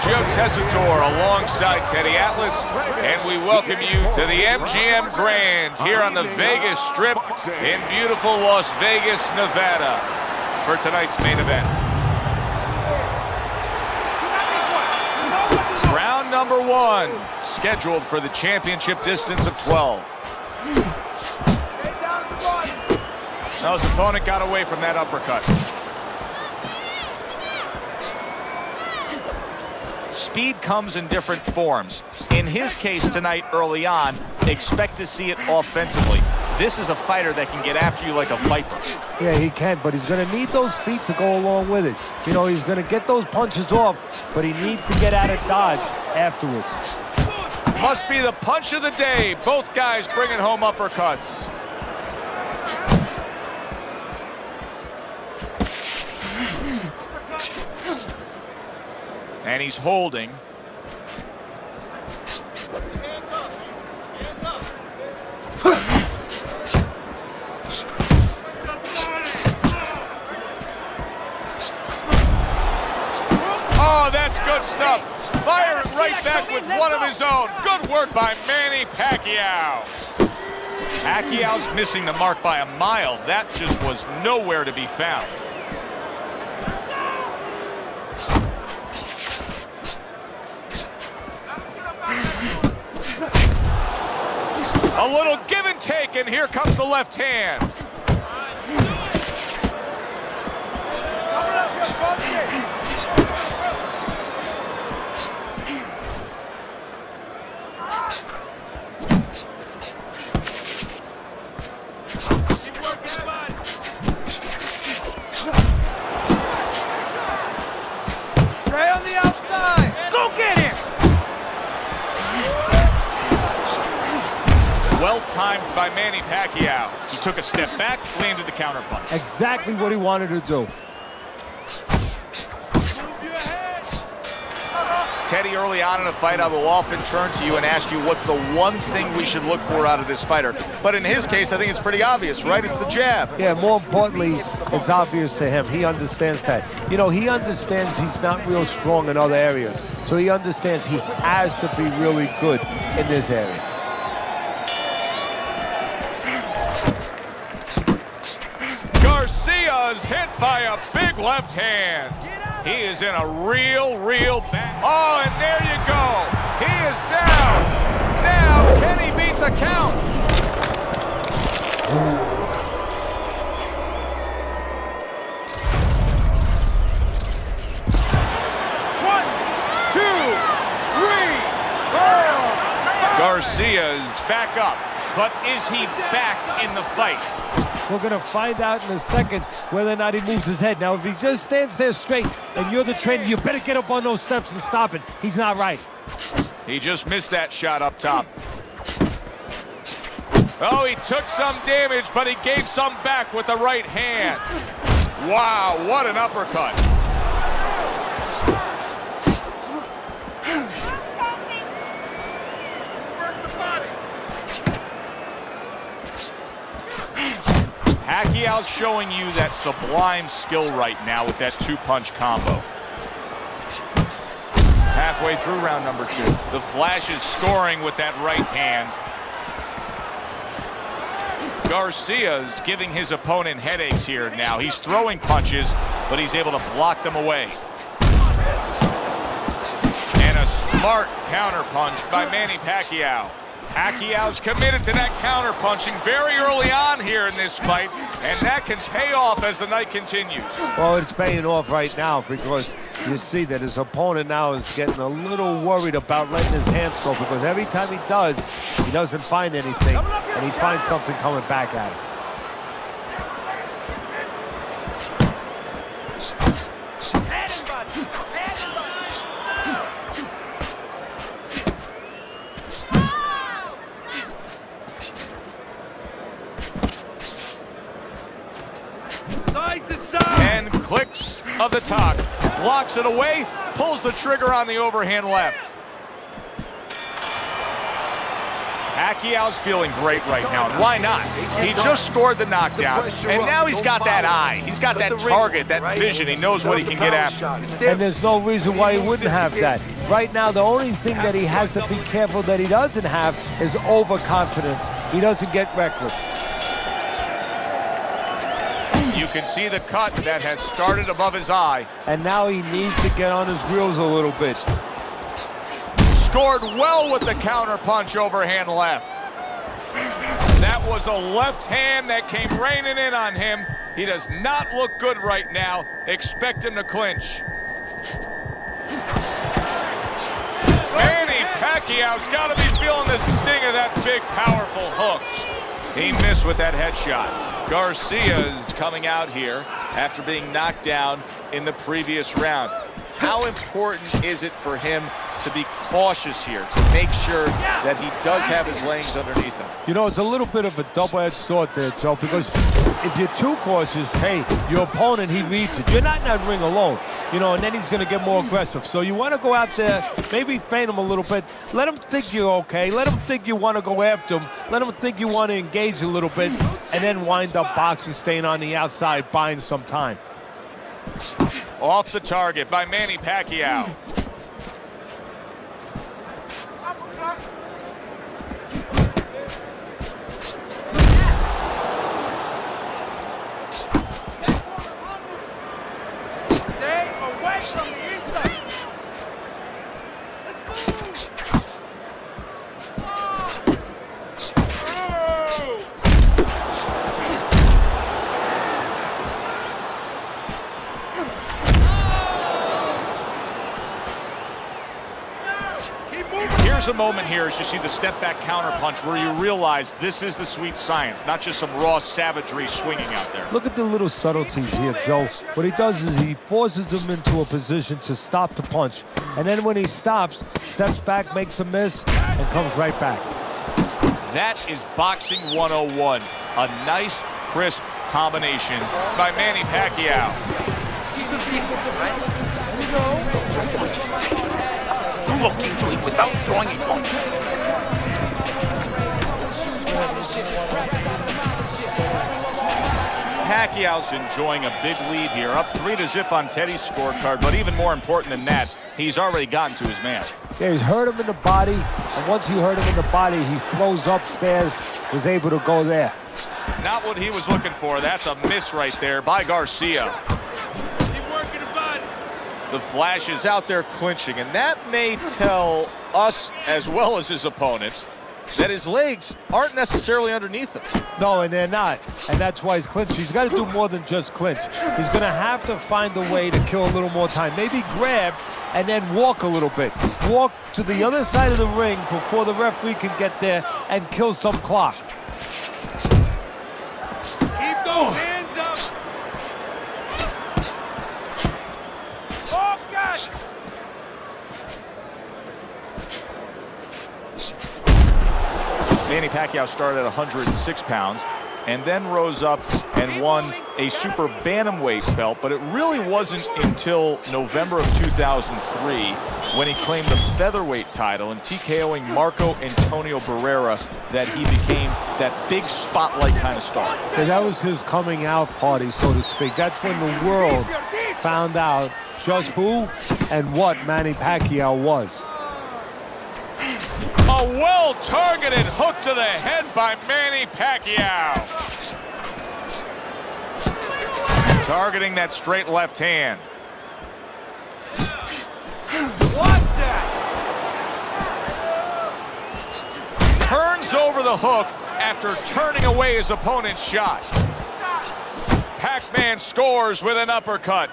Joe Tessitore alongside Teddy Atlas, and we welcome you to the MGM Grand here on the Vegas Strip in beautiful Las Vegas, Nevada, for tonight's main event. Round number 1, scheduled for the championship distance of 12. Now his opponent got away from that uppercut. Speed comes in different forms. In his case tonight, early on, expect to see it offensively. This is a fighter that can get after you like a viper. Yeah, he can, but he's going to need those feet to go along with it. You know, he's going to get those punches off, but he needs to get out of dodge afterwards. Must be the punch of the day. Both guys bringing home uppercuts. And he's holding. Oh, that's good stuff. Fire it right back with one of his own. Good work by Manny Pacquiao. Pacquiao's missing the mark by a mile. That just was nowhere to be found. A little give and take, and here comes the left hand. Stay on the outside. Go get him. Well-timed by Manny Pacquiao. He took a step back, landed the counterpunch. Exactly what he wanted to do. Teddy, early on in a fight, I will often turn to you and ask you what's the one thing we should look for out of this fighter. But in his case, I think it's pretty obvious, right? It's the jab. Yeah, more importantly, it's obvious to him. He understands that. You know, he understands he's not real strong in other areas. So he understands he has to be really good in this area. Garcia's hit by a big left hand. He is in a real bad. Oh, and there you go. He is down. Now, can he beat the count? One, two, three, four. Garcia's back up, but is he back in the fight? We're going to find out in a second whether or not he moves his head. Now, if he just stands there straight and you're the trainer, you better get up on those steps and stop it. He's not right. He just missed that shot up top. Oh, he took some damage, but he gave some back with the right hand. Wow, what an uppercut. Pacquiao's showing you that sublime skill right now with that two-punch combo. Halfway through round number 2. The Flash is scoring with that right hand. Garcia's giving his opponent headaches here now. He's throwing punches, but he's able to block them away. And a smart counter-punch by Manny Pacquiao. Pacquiao's committed to that counter-punching very early on here in this fight, and that can pay off as the night continues. Well, it's paying off right now because you see that his opponent now is getting a little worried about letting his hands go, because every time he does, he doesn't find anything, and he finds something coming back at him. Side to side. And clicks of the top. Blocks it away, pulls the trigger on the overhand left. Pacquiao's feeling great right now, and why not? He just scored the knockdown, and now he's got that eye. He's got that target, that vision. He knows what he can get after. And there's no reason why he wouldn't have that. Right now, the only thing that he has to be careful that he doesn't have is overconfidence. He doesn't get reckless. You can see the cut that has started above his eye. And now he needs to get on his grills a little bit. Scored well with the counter punch, overhand left. That was a left hand that came raining in on him. He does not look good right now. Expect him to clinch. Manny Pacquiao's got to be feeling the sting of that big, powerful hook. He missed with that headshot. Garcia's coming out here after being knocked down in the previous round. How important is it for him to be cautious here, to make sure that he does have his legs underneath him? You know, it's a little bit of a double-edged sword there, Joe, because if you're too cautious, hey, your opponent, he reads it. You're not in that ring alone, you know, and then he's going to get more aggressive. So you want to go out there, maybe feint him a little bit. Let him think you're okay. Let him think you want to go after him. Let him think you want to engage a little bit, and then wind up boxing, staying on the outside, buying some time. Off the target by Manny Pacquiao. Stay away from the inside. Here's a moment here as you see the step-back counter punch where you realize this is the sweet science, not just some raw savagery swinging out there. Look at the little subtleties here, Joe. What he does is he forces him into a position to stop the punch. And then when he stops, steps back, makes a miss, and comes right back. That is boxing 101. A nice, crisp combination by Manny Pacquiao. Look into it without throwing a punch. Pacquiao's enjoying a big lead here, up 3-0 on Teddy's scorecard, but even more important than that, he's already gotten to his man. Yeah, he's hurt him in the body, and once he hurt him in the body, he flows upstairs, was able to go there. Not what he was looking for. That's a miss right there by Garcia. The Flash is out there clinching, and that may tell us, as well as his opponent, that his legs aren't necessarily underneath him. No, and they're not, and that's why he's clinching. He's got to do more than just clinch. He's going to have to find a way to kill a little more time. Maybe grab and then walk a little bit. Walk to the other side of the ring before the referee can get there and kill some clock. Keep those hands up. Oh, God. Manny Pacquiao started at 106 pounds and then rose up and won a super bantamweight belt, but it really wasn't until November of 2003 when he claimed the featherweight title and TKOing Marco Antonio Barrera that he became that big spotlight kind of star. Yeah, that was his coming out party, so to speak. That's when the world found out just who and what Manny Pacquiao was. A well-targeted hook to the head by Manny Pacquiao. Targeting that straight left hand. Watch that. Turns over the hook after turning away his opponent's shot. Pac-Man scores with an uppercut.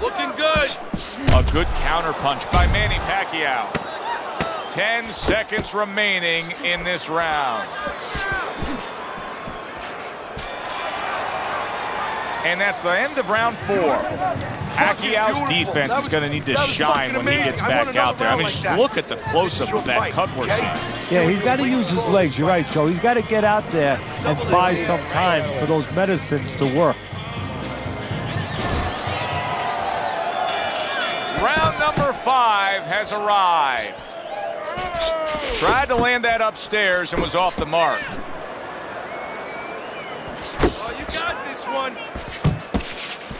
Looking good. A good counter punch by Manny Pacquiao. 10 seconds remaining in this round. And that's the end of round 4. Pacquiao's defense is going to need to shine when he gets back out there. I mean, just look at the close-up of that cut we're seeing. Yeah, he's got to use his legs. You're right, Joe. He's got to get out there and buy some time for those medicines to work. Round number 5 has arrived. Tried to land that upstairs and was off the mark. Oh, you got this one.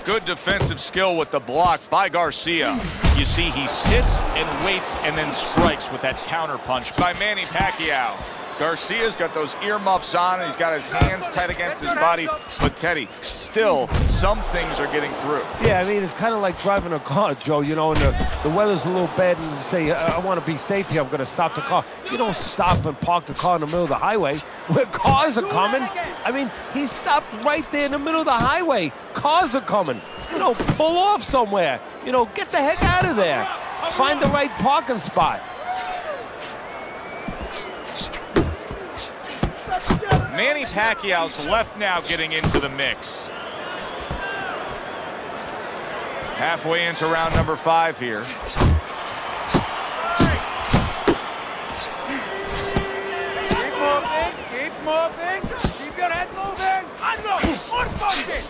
Good defensive skill with the block by Garcia. You see, he sits and waits and then strikes with that counter punch by Manny Pacquiao. Garcia's got those earmuffs on, and he's got his hands tight against his body. But, Teddy, still, some things are getting through. Yeah, I mean, it's kind of like driving a car, Joe, you know, and the weather's a little bad, and you say, I want to be safe here, I'm going to stop the car. You don't stop and park the car in the middle of the highway where cars are coming. I mean, he stopped right there in the middle of the highway. Cars are coming. You know, pull off somewhere. You know, get the heck out of there. Find the right parking spot. Manny Pacquiao's left now getting into the mix. Halfway into round number 5 here. Keep moving, keep moving. Keep your head moving. More focus.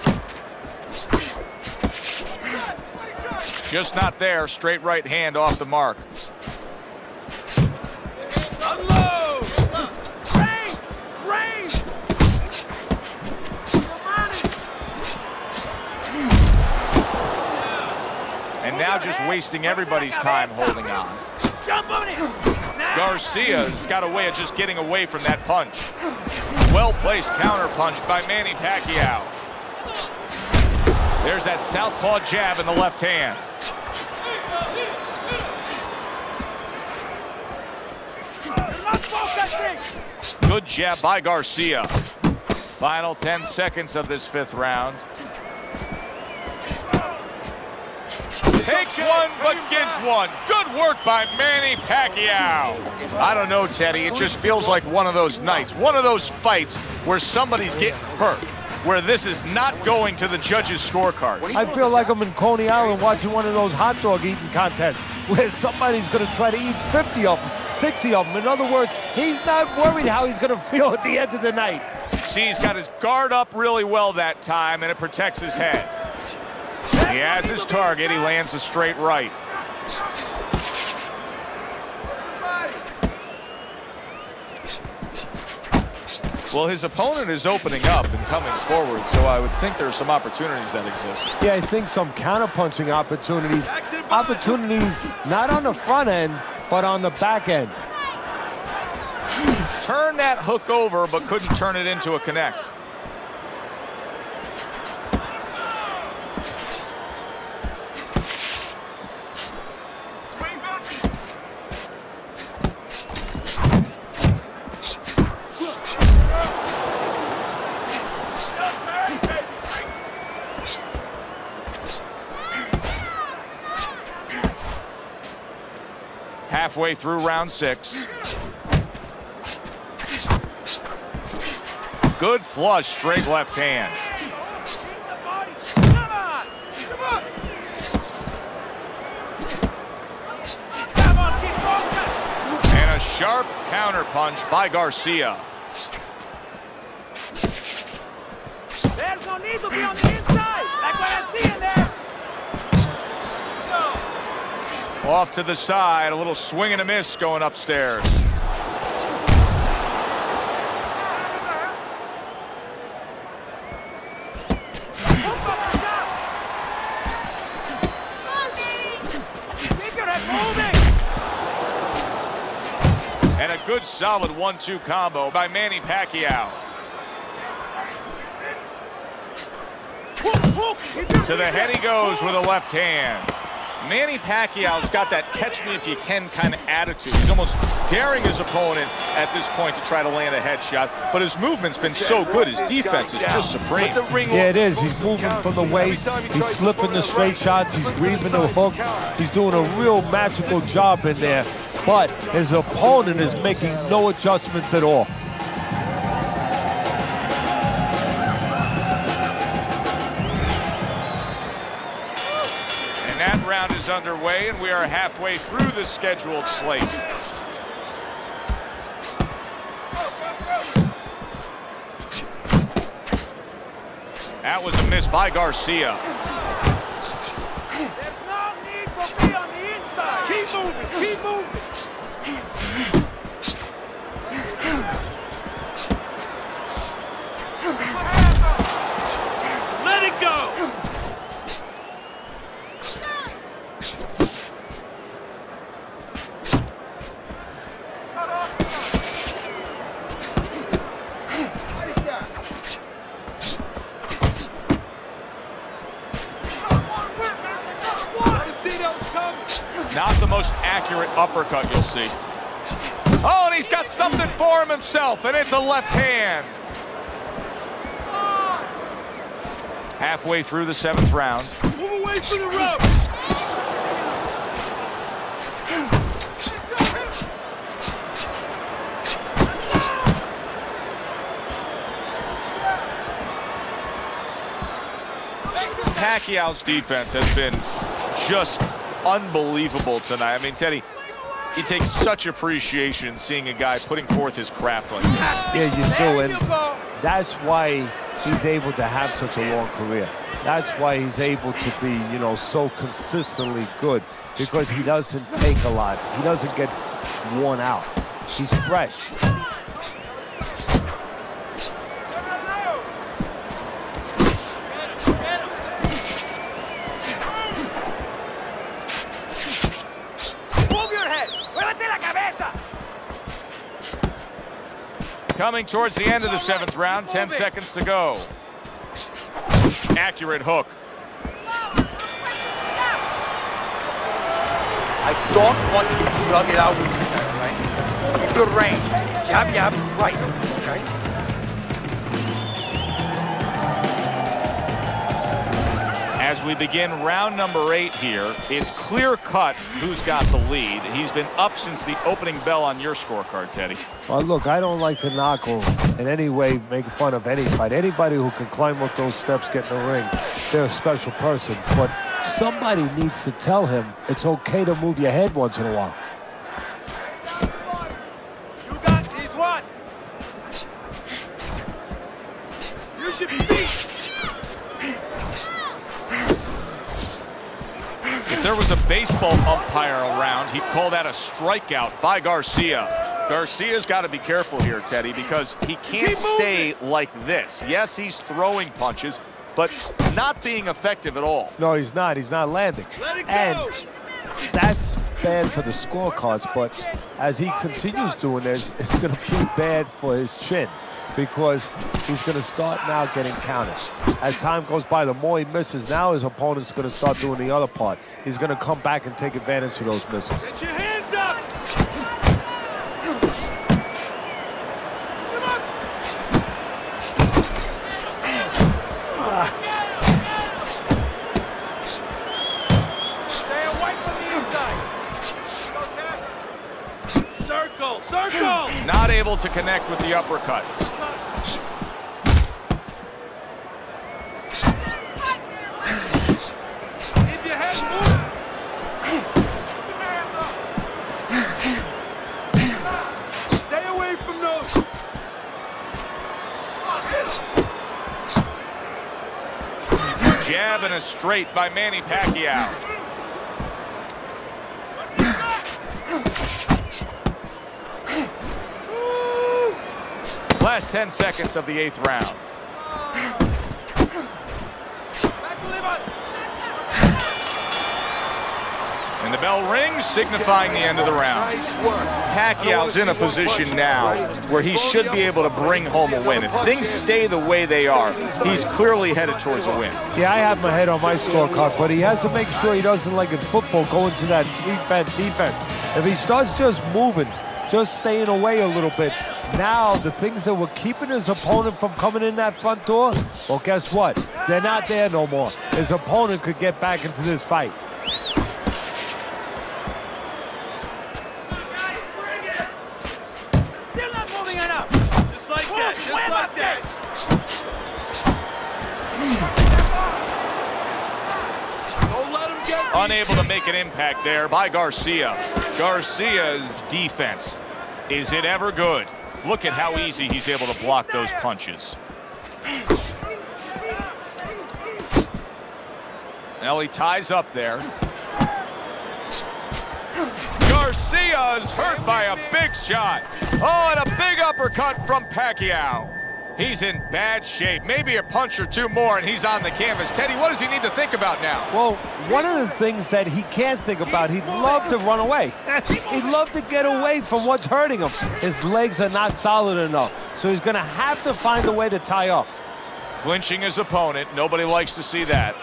Just not there. Straight right hand off the mark. Unload. Range. And now just wasting everybody's time holding on. Jump on it. Garcia's got a way of just getting away from that punch. Well-placed counter punch by Manny Pacquiao. There's that southpaw jab in the left hand. Good jab by Garcia. Final 10 seconds of this 5th round. Takes one, but gives one. Good work by Manny Pacquiao. I don't know, Teddy. It just feels like one of those nights, one of those fights where somebody's getting hurt, where this is not going to the judges' scorecard. I feel like I'm in Coney Island watching one of those hot dog eating contests where somebody's going to try to eat 50 of them, 60 of them. In other words, he's not worried how he's going to feel at the end of the night. See, he's got his guard up really well that time, and it protects his head. He has his target. He lands a straight right. Well, his opponent is opening up and coming forward, so I would think there are some opportunities that exist. Yeah, I think some counter-punching opportunities. Opportunities not on the front end, but on the back end. Turned that hook over, but couldn't turn it into a connect. Halfway through round 6. Good flush, straight left hand. And a sharp counter punch by Garcia. There's no need to be on the inside, like what I see in there. Off to the side, a little swing and a miss going upstairs. And a good solid 1-2 combo by Manny Pacquiao. To the head he goes with a left hand. Manny Pacquiao's got that catch-me-if-you-can kind of attitude. He's almost daring his opponent at this point to try to land a headshot, but his movement's been so good. His defense is just supreme. Yeah, it is. He's moving from the waist. He's slipping the straight shots. He's weaving the hook. He's doing a real magical job in there, but his opponent is making no adjustments at all. That round is underway, and we are halfway through the scheduled slate. That was a miss by Garcia. There's no need for me on the inside. Keep moving, keep moving. Let it go! Not the most accurate uppercut you'll see. Oh, and he's got something for him himself, and it's a left hand. Halfway through the 7th round. Move away from the ropes! Pacquiao's defense has been just unbelievable tonight. I mean, Teddy, he takes such appreciation seeing a guy putting forth his craft like this. Yeah, you do, and that's why he's able to have such a long career. That's why he's able to be, you know, so consistently good, because he doesn't take a lot. He doesn't get worn out. He's fresh. Coming towards the end of the 7th round, 10 seconds to go. Accurate hook. I don't want you to slug it out with me, right? Keep your range. Jab, jab, right, okay? As we begin round number 8 here, it's clear cut who's got the lead. He's been up since the opening bell on your scorecard, Teddy. Well, look, I don't like to knock or in any way make fun of any fight. Anybody who can climb up those steps, get in the ring, they're a special person. But somebody needs to tell him it's okay to move your head once in a while. You got this one! Use your feet! If there was a baseball umpire around, he'd call that a strikeout by Garcia. Garcia's got to be careful here, Teddy, because he can't stay like this. Yes, he's throwing punches, but not being effective at all. No, he's not. He's not landing. And that's bad for the scorecards, but as he continues doing this, it's going to be bad for his chin, because he's going to start now getting counted. As time goes by, the more he misses, now his opponent's going to start doing the other part. He's going to come back and take advantage of those misses. Get your hands up! Stay away from the inside. Circle, circle! Not able to connect with the uppercut. Jab and a straight by Manny Pacquiao. Last 10 seconds of the 8th round. And the bell rings, signifying the end of the round. Pacquiao's in a position now where he should be able to bring home a win. If things stay the way they are, he's clearly headed towards a win. Yeah, I have my head on my scorecard, but he has to make sure he doesn't, like in football, go into that defense. If he starts just moving, just staying away a little bit, now the things that were keeping his opponent from coming in that front door, well, guess what? They're not there no more. His opponent could get back into this fight. Unable to make an impact there by Garcia. Garcia's defense, is it ever good? Look at how easy he's able to block those punches. Now he ties up there. Garcia's hurt by a big shot. Oh, and a big uppercut from Pacquiao. He's in bad shape. Maybe a punch or two more, and he's on the canvas. Teddy, what does he need to think about now? Well, one of the things that he can't think about, he'd love to run away. He'd love to get away from what's hurting him. His legs are not solid enough, so he's going to have to find a way to tie up. Clinching his opponent. Nobody likes to see that.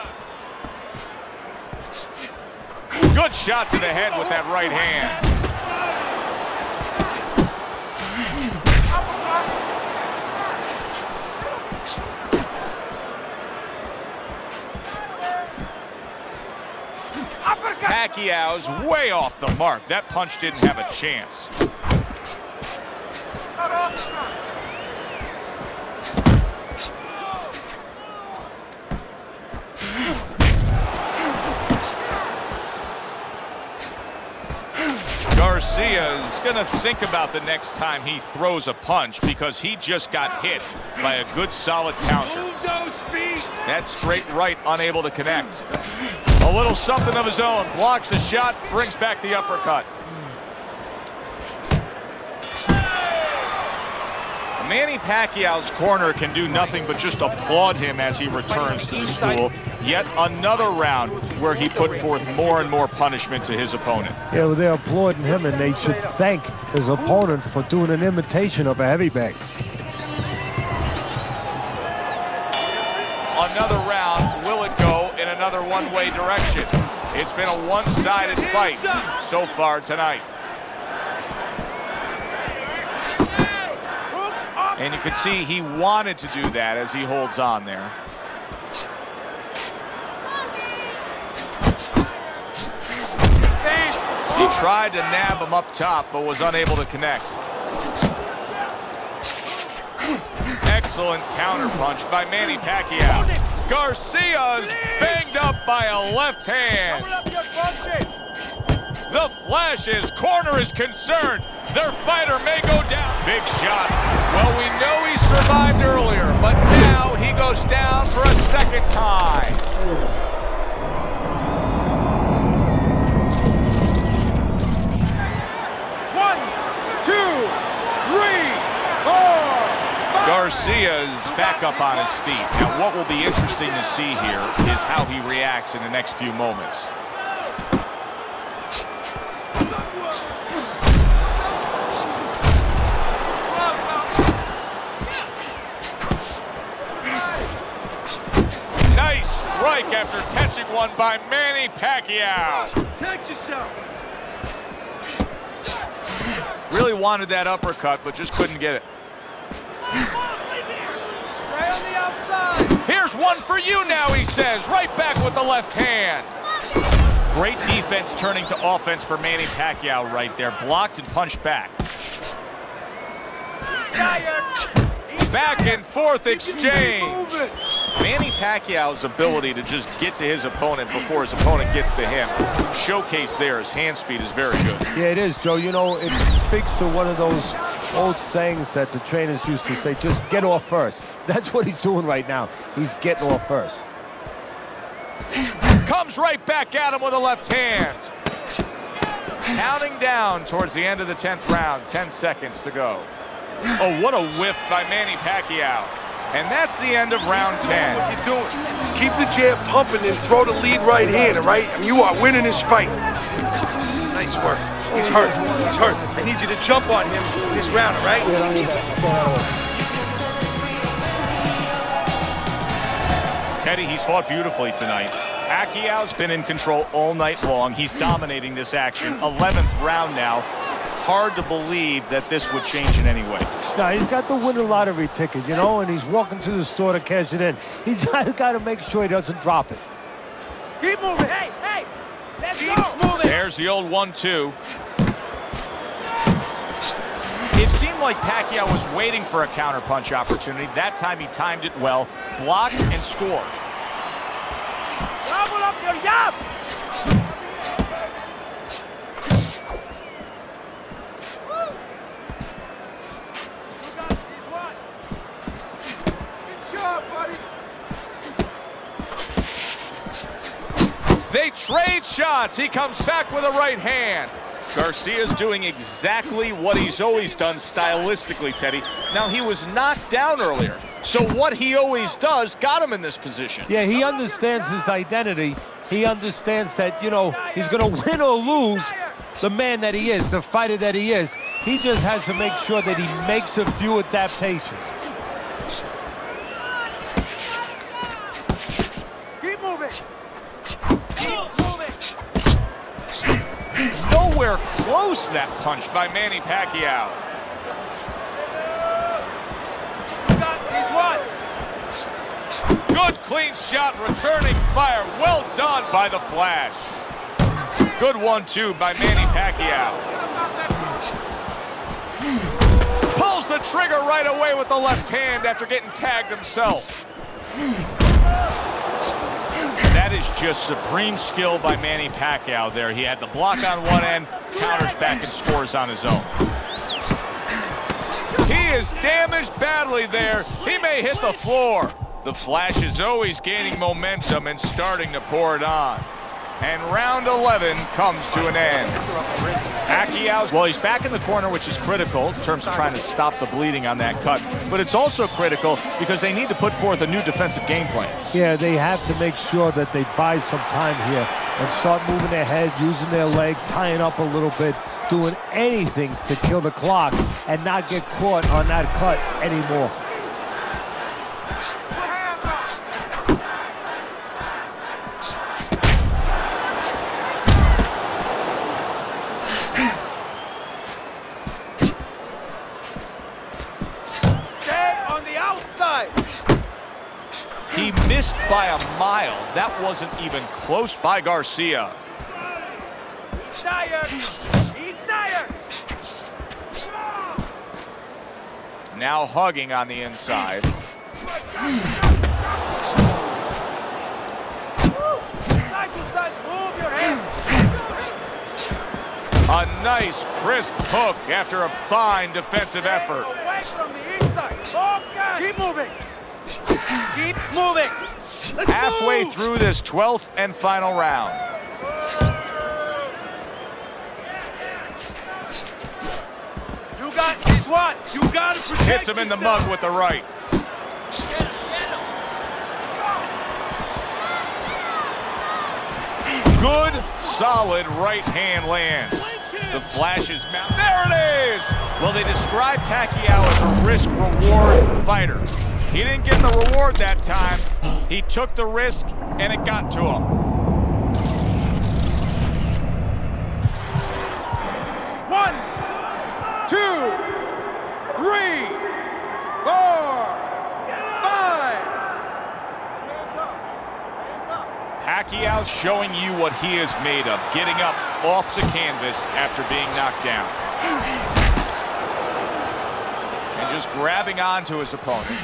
Good shot to the head with that right hand. Pacquiao's way off the mark. That punch didn't have a chance. Garcia's gonna think about the next time he throws a punch because he just got hit by a good solid counter. Move those feet. That straight right unable to connect. A little something of his own. Blocks a shot, brings back the uppercut. Manny Pacquiao's corner can do nothing but just applaud him as he returns to the stool. Yet another round where he put forth more and more punishment to his opponent. Yeah, well, they're applauding him, and they should thank his opponent for doing an imitation of a heavyweight. Another round. Will it go in another one-way direction? It's been a one-sided fight so far tonight. And you can see he wanted to do that as he holds on there. He tried to nab him up top, but was unable to connect. Excellent counterpunch by Manny Pacquiao. Garcia's banged up by a left hand. The Flash, his corner is concerned. Their fighter may go down. Big shot. Well, we know he survived earlier, but now he goes down for a second time. Garcia's back up on his feet. Now, what will be interesting to see here is how he reacts in the next few moments. Nice strike after catching one by Manny Pacquiao. Protect yourself. Really wanted that uppercut, but just couldn't get it. Here's one for you now, he says. Right back with the left hand. Great defense turning to offense for Manny Pacquiao right there. Blocked and punched back. Back and forth exchange. Manny Pacquiao's ability to just get to his opponent before his opponent gets to him. Showcase there, his hand speed is very good. Yeah, it is, Joe. You know, it speaks to one of those old sayings that the trainers used to say, just get off first. That's what he's doing right now. He's getting off first. Comes right back at him with a left hand. Counting down towards the end of the 10th round. 10 seconds to go. Oh, what a whiff by Manny Pacquiao. And that's the end of round 10. What you doing? Keep the jab pumping and throw the lead right hand, all right? And you are winning this fight. Nice work. He's hurt. He's hurt. I need you to jump on him this round, all right? Teddy, he's fought beautifully tonight. Pacquiao's been in control all night long. He's dominating this action. 11th round now. Hard to believe that this would change in any way. No, he's got the winner lottery ticket, you know, and he's walking to the store to cash it in. He's got to make sure he doesn't drop it. Keep moving. Hey, hey. Let's go. Moving. There's the old 1-2. It seemed like Pacquiao was waiting for a counterpunch opportunity. That time he timed it well, blocked and scored. Double up your jab. They trade shots. He comes back with a right hand. Garcia's doing exactly what he's always done stylistically, Teddy. Now, he was knocked down earlier, so what he always does got him in this position. Yeah, he understands his identity. He understands that, you know, he's going to win or lose the man that he is, the fighter that he is. He just has to make sure that he makes a few adaptations. Keep moving. Keep moving. Nowhere close, that punch by Manny Pacquiao. You got this one. Good clean shot, returning fire. Well done by the Flash. Good 1-2 by Manny Pacquiao. Pulls the trigger right away with the left hand after getting tagged himself. That is just supreme skill by Manny Pacquiao there. He had the block on one end, counters back and scores on his own. He is damaged badly there. He may hit the floor. The Flash is always gaining momentum and starting to pour it on. And round 11 comes to an end. Pacquiao, well, he's back in the corner, which is critical in terms of trying to stop the bleeding on that cut. But it's also critical because they need to put forth a new defensive game plan. Yeah, they have to make sure that they buy some time here and start moving their head, using their legs, tying up a little bit, doing anything to kill the clock and not get caught on that cut anymore. He missed by a mile. That wasn't even close by Garcia. He's tired. He's tired. Now hugging on the inside. Side to side, move your hands. A nice, crisp hook after a fine defensive effort. Away from the inside. Okay. Keep moving. Keep moving. Let's Halfway move. through this 12th and final round. You got this one. You got to protect Hits him in the yourself. mug with the right. Good, solid right hand lands. The Flash is mount. There it is! Well, they describe Pacquiao as a risk-reward fighter. He didn't get the reward that time. He took the risk, and it got to him. 1, 2, 3, 4, 5. Pacquiao showing you what he is made of, getting up off the canvas after being knocked down. And just grabbing onto his opponent.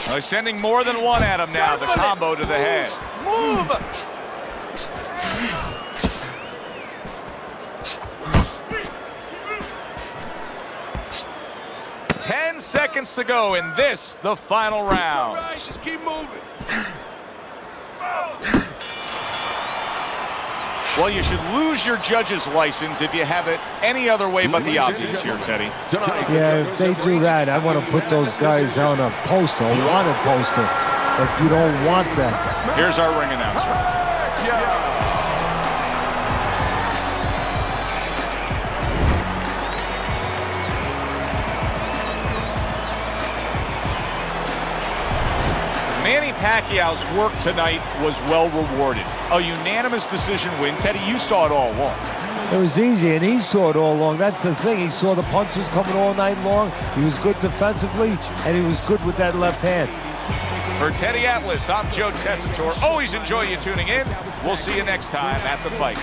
Well, he's sending more than one at him now, the combo to the head. Move! 10 seconds to go in this, the final round. All right, just keep moving. Well, you should lose your judge's license if you have it any other way but the obvious here, Teddy. Yeah, if they do that, I want to put those guys on a poster, a wanted poster, but you don't want them. Here's our ring announcer. Manny Pacquiao's work tonight was well rewarded. A unanimous decision win. Teddy, you saw it all along. It was easy, and he saw it all along. That's the thing. He saw the punches coming all night long. He was good defensively, and he was good with that left hand. For Teddy Atlas, I'm Joe Tessitore. Always enjoy you tuning in. We'll see you next time at the fight.